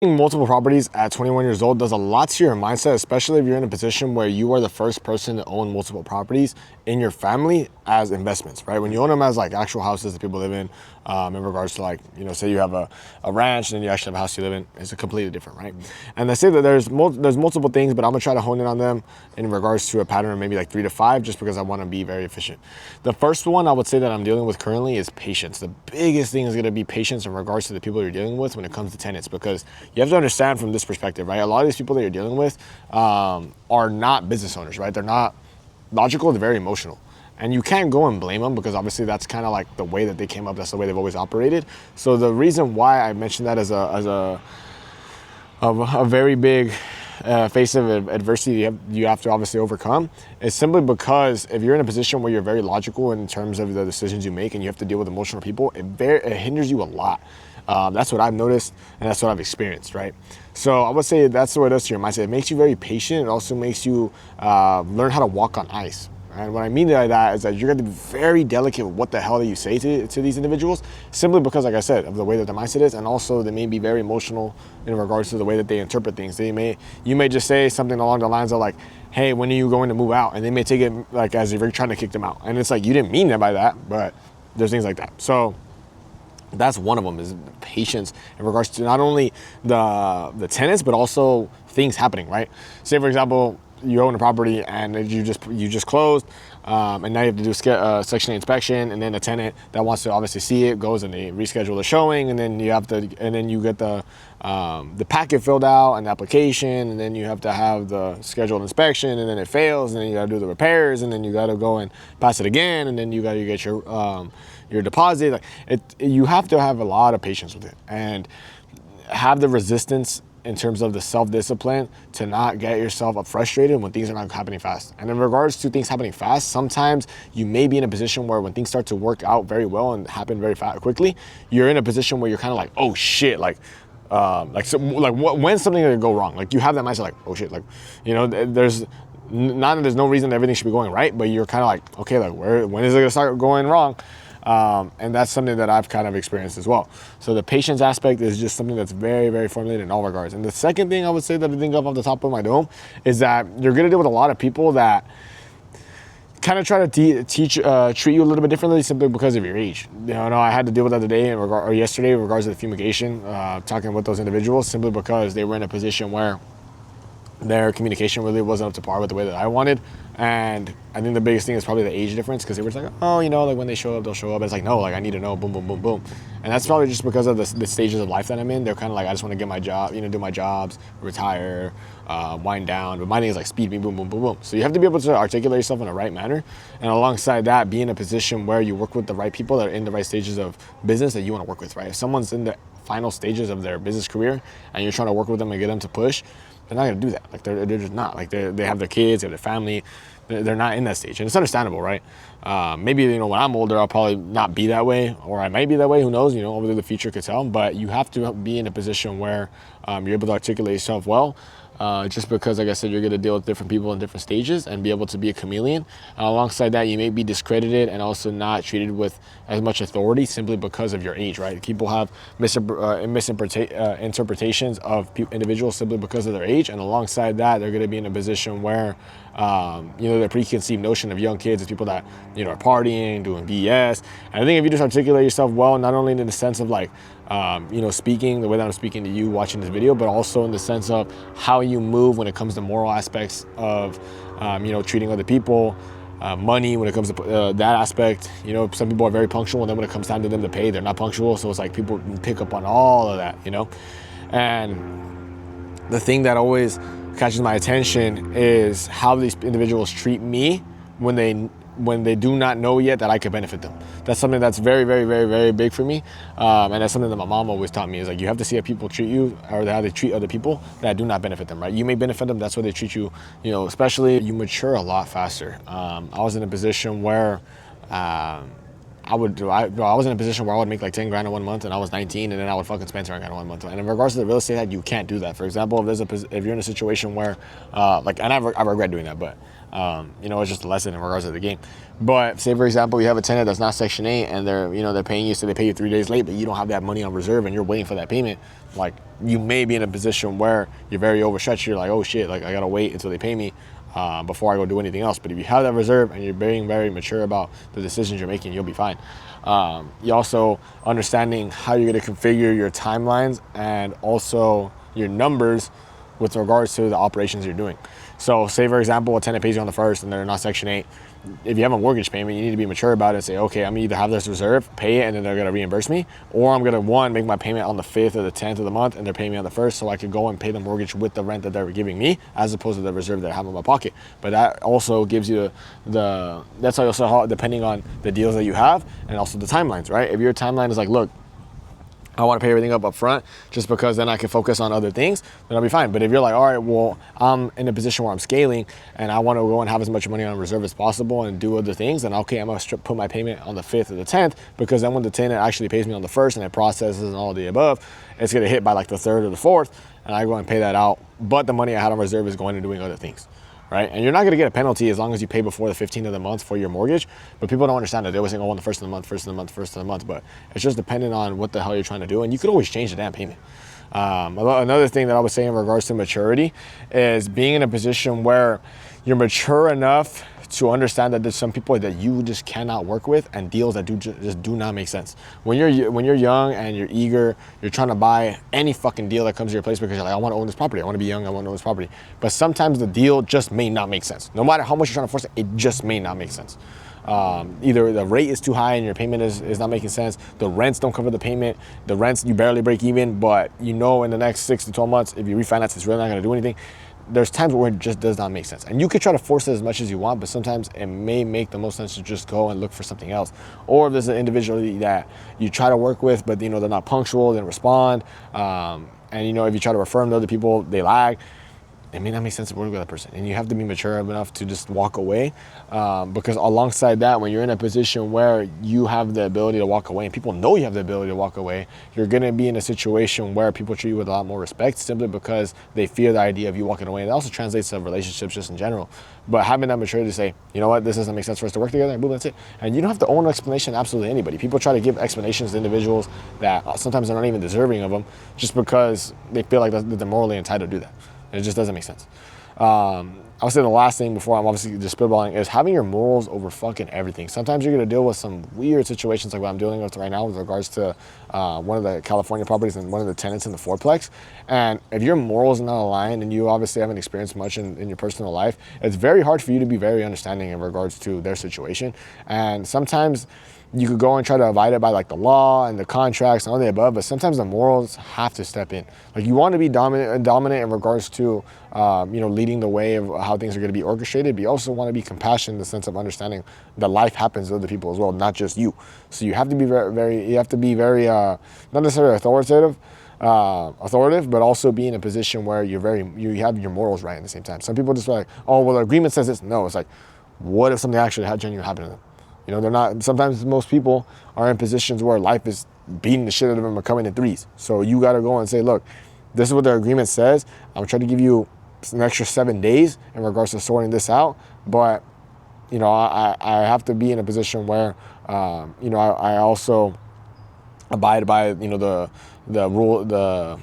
Multiple properties at 21 years old does a lot to your mindset, especially if you're in a position where you are the first person to own multiple properties in your family as investments, right? When you own them as like actual houses that people live in regards to like, say you have a ranch and then you actually have a house you live in, it's a completely different, right? And I say that there's multiple things, but I'm gonna try to hone in on them in regards to a pattern of maybe like 3 to 5, just because I wanna be very efficient. The first one I would say that I'm dealing with currently is patience. The biggest thing is gonna be patience in regards to the people you're dealing with when it comes to tenants, because you have to understand from this perspective, right? A lot of these people that you're dealing with are not business owners, right? They're not logical, they're very emotional. And you can't go and blame them, because obviously that's kind of like the way that they came up, that's the way they've always operated. So the reason why I mentioned that as a very big face of adversity you have to obviously overcome is simply because if you're in a position where you're very logical in terms of the decisions you make and you have to deal with emotional people, it hinders you a lot. That's what I've noticed, and that's what I've experienced, right? So I would say that's what it does to your mindset. It makes you very patient. It also makes you learn how to walk on ice. And what I mean by that is that you're going to be very delicate with what the hell that you say to these individuals, simply because, like I said, of the way that the mindset is, and also they may be very emotional in regards to the way that they interpret things. You may just say something along the lines of like, hey, when are you going to move out? And they may take it like as if you're trying to kick them out. And it's like, you didn't mean that by that, but there's things like that. So that's one of them, is patience in regards to not only the tenants, but also things happening, right? Say, for example, you own a property and you just closed, and now you have to do Section 8 inspection, and then the tenant that wants to obviously see it goes and they reschedule the showing, and then you get the packet filled out and the application, and then you have to have the scheduled inspection, and then it fails, and then you got to do the repairs, and then you got to go and pass it again, and then you got to get your deposit. Like you have to have a lot of patience with it and have the resistance in terms of the self-discipline to not get yourself frustrated when things are not happening fast. And in regards to things happening fast, sometimes you may be in a position where when things start to work out very well and happen very quickly, you're in a position where you're kind of like, oh shit, when something gonna go wrong? Like you have that mindset, like, oh shit, like, there's no reason that everything should be going right, but you're kind of like, okay, like when is it gonna start going wrong? And that's something that I've kind of experienced as well. So the patience aspect is just something that's very, very formulated in all regards. And the second thing I would say that I think of off the top of my dome is that you're going to deal with a lot of people that kind of try to treat you a little bit differently simply because of your age. I had to deal with that today or yesterday in regards to the fumigation, talking with those individuals simply because they were in a position where their communication really wasn't up to par with the way that I wanted. And I think the biggest thing is probably the age difference, because they were just like, oh, like when they show up, they'll show up. It's like, no, like I need to know, boom, boom, boom, boom. And that's probably just because of the stages of life that I'm in. They're kind of like, I just want to get my job, do my jobs, retire, wind down. But my thing is like speed, boom, boom, boom, boom, boom. So you have to be able to articulate yourself in the right manner. And alongside that, be in a position where you work with the right people that are in the right stages of business that you want to work with, right? If someone's in the final stages of their business career and you're trying to work with them and get them to push, they're not gonna do that. Like they're just not. Like they have their kids, they have their family. They're not in that stage, and it's understandable, right? Maybe when I'm older, I'll probably not be that way, or I might be that way. Who knows? Over the future could tell. But you have to be in a position where you're able to articulate yourself well. Just because, like I said, you're going to deal with different people in different stages and be able to be a chameleon. Alongside that, you may be discredited and also not treated with as much authority simply because of your age, right? People have misinterpretations of individuals simply because of their age. And alongside that, they're going to be in a position where, their preconceived notion of young kids is people that, are partying, doing BS. And I think if you just articulate yourself well, not only in the sense of like, speaking the way that I'm speaking to you watching this video, but also in the sense of how you move when it comes to moral aspects of, treating other people, money when it comes to that aspect. Some people are very punctual, and then when it comes time to them to pay, they're not punctual. So it's like people pick up on all of that, And the thing that always catches my attention is how these individuals treat me when they do not know yet that I could benefit them. That's something that's very, very, very, very big for me. And that's something that my mom always taught me, is like, you have to see how people treat you, or how they treat other people that do not benefit them, right? You may benefit them, that's why they treat you, especially you mature a lot faster. I was in a position where I I was in a position where I would make like 10 grand in 1 month, and I was 19, and then I would fucking spend 10 grand in 1 month. And in regards to the real estate side, you can't do that. For example, if you're in a situation where, and I regret doing that, but it's just a lesson in regards to the game. But say for example, you have a tenant that's not Section 8, and they're paying you, so they pay you 3 days late, but you don't have that money on reserve, and you're waiting for that payment. Like, you may be in a position where you're very overstretched. You're like, oh shit, like I gotta wait until they pay me before I go do anything else. But if you have that reserve and you're being very mature about the decisions you're making, you'll be fine. You also understanding how you're going to configure your timelines and also your numbers with regards to the operations you're doing. So say for example, a tenant pays you on the 1st and they're not Section 8. If you have a mortgage payment, you need to be mature about it and say, okay, I'm gonna either have this reserve, pay it, and then they're gonna reimburse me, or I'm gonna make my payment on the 5th or the 10th of the month, and they're paying me on the 1st, so I could go and pay the mortgage with the rent that they're giving me, as opposed to the reserve that I have in my pocket. But that also gives you that's also how, depending on the deals that you have, and also the timelines, right? If your timeline is like, look, I want to pay everything up front just because then I can focus on other things, then I'll be fine. But if you're like, all right, well, I'm in a position where I'm scaling and I want to go and have as much money on reserve as possible and do other things, then okay, I'm going to put my payment on the 5th or the 10th, because then when the tenant actually pays me on the 1st and it processes and all of the above, it's going to hit by like the 3rd or the 4th, and I go and pay that out. But the money I had on reserve is going to doing other things. Right? And you're not going to get a penalty as long as you pay before the 15th of the month for your mortgage. But people don't understand that. They always think, oh, on the 1st of the month, 1st of the month, 1st of the month. But it's just dependent on what the hell you're trying to do. And you could always change the damn payment. Another thing that I was saying in regards to maturity is being in a position where you're mature enough to understand that there's some people that you just cannot work with, and deals that just do not make sense. When you're young and you're eager, you're trying to buy any fucking deal that comes to your place because you're like, I want to own this property. I want to be young. I want to own this property. But sometimes the deal just may not make sense. No matter how much you're trying to force it, it just may not make sense. Either the rate is too high and your payment is not making sense. The rents don't cover the payment. The rents, you barely break even, but in the next 6 to 12 months, if you refinance, it's really not going to do anything. There's times where it just does not make sense. And you could try to force it as much as you want, but sometimes it may make the most sense to just go and look for something else. Or if there's an individual that you try to work with, but they're not punctual, they don't respond, and if you try to refer them to other people, they lag. It may not make sense to work with that person, and you have to be mature enough to just walk away, because alongside that, when you're in a position where you have the ability to walk away and people know you have the ability to walk away, you're going to be in a situation where people treat you with a lot more respect simply because they fear the idea of you walking away. And that also translates to relationships just in general. But having that maturity to say, you know what, this doesn't make sense for us to work together, and boom, that's it. And you don't have to own an explanation to absolutely anybody. People try to give explanations to individuals that sometimes they're not even deserving of them, just because they feel like they're morally entitled to do that. It just doesn't make sense. I would say the last thing before I'm obviously just spitballing is having your morals over fucking everything. Sometimes you're going to deal with some weird situations like what I'm dealing with right now with regards to one of the California properties and one of the tenants in the fourplex. And if your morals are not aligned and you obviously haven't experienced much in your personal life, it's very hard for you to be very understanding in regards to their situation. And sometimes you could go and try to abide it by like the law and the contracts and all the above, but sometimes the morals have to step in. Like, you want to be dominant in regards to, leading the way of how things are going to be orchestrated, but you also want to be compassionate in the sense of understanding that life happens to other people as well, not just you. So you have to be very, not necessarily authoritative, but also be in a position where you have your morals right at the same time. Some people just like, oh, well, the agreement says this. No, it's like, what if something actually genuinely happened to them? They're not, sometimes most people are in positions where life is beating the shit out of them or coming in threes. So you got to go and say, look, this is what the agreement says. I'm trying to give you an extra 7 days in regards to sorting this out. But, I have to be in a position where, I also abide by, the rule, the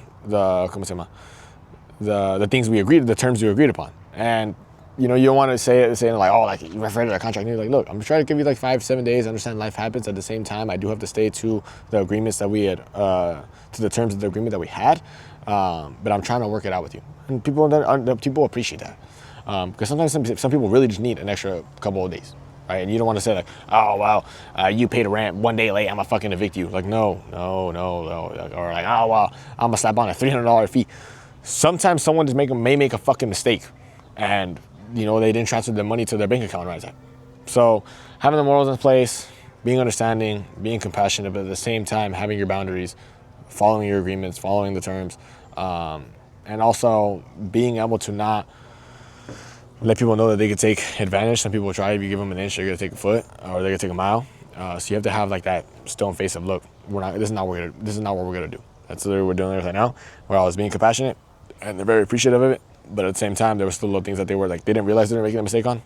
things we agreed, the terms we agreed upon. And, you don't want to say it like, oh, like, you refer to the contract. And you're like, look, I'm trying to give you like 5-7 days. I understand life happens. At the same time, I do have to stay to the agreements that we had, to the terms of the agreement that we had. But I'm trying to work it out with you. And people appreciate that. Because sometimes some people really just need an extra couple of days, right? And you don't want to say like, oh, well, you paid a rent 1 day late, I'm gonna fucking evict you. Like, no. Or like, oh, well, I'm gonna slap on a $300 fee. Sometimes someone just may make a fucking mistake, and they didn't transfer the money to their bank account right time. So having the morals in place, being understanding, being compassionate, but at the same time having your boundaries, following your agreements, following the terms, and also being able to not let people know that they could take advantage. Some people try, if you give them an inch, they're gonna take a foot, or they're gonna take a mile. So you have to have like that stone face of, look, this is not what we're gonna do. That's literally what we're doing right now, where I was being compassionate, and they're very appreciative of it. But at the same time, there were still little things that they were like, they didn't realize they were making a mistake on.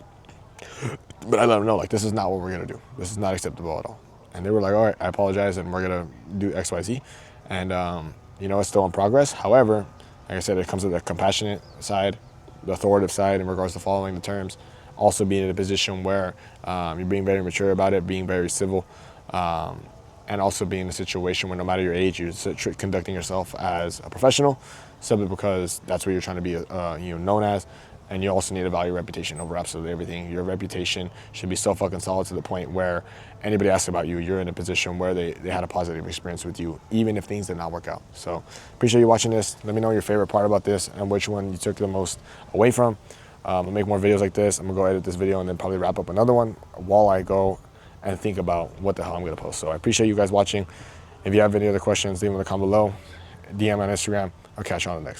But I let them know, like, this is not what we're gonna do. This is not acceptable at all. And they were like, all right, I apologize, and we're gonna do X, Y, Z. And it's still in progress. However, like I said, it comes with the compassionate side, the authoritative side in regards to following the terms. Also being in a position where you're being very mature about it, being very civil, and also being in a situation where no matter your age, you're conducting yourself as a professional, simply because that's what you're trying to be known as. And you also need to value reputation over absolutely everything. Your reputation should be so fucking solid to the point where anybody asks about you, you're in a position where they had a positive experience with you, even if things did not work out. So appreciate you watching this. Let me know your favorite part about this and which one you took the most away from. I'll make more videos like this. I'm gonna go edit this video and then probably wrap up another one while I go and think about what the hell I'm gonna post. So I appreciate you guys watching. If you have any other questions, leave them in the comment below. DM on Instagram. I'll catch you on the next.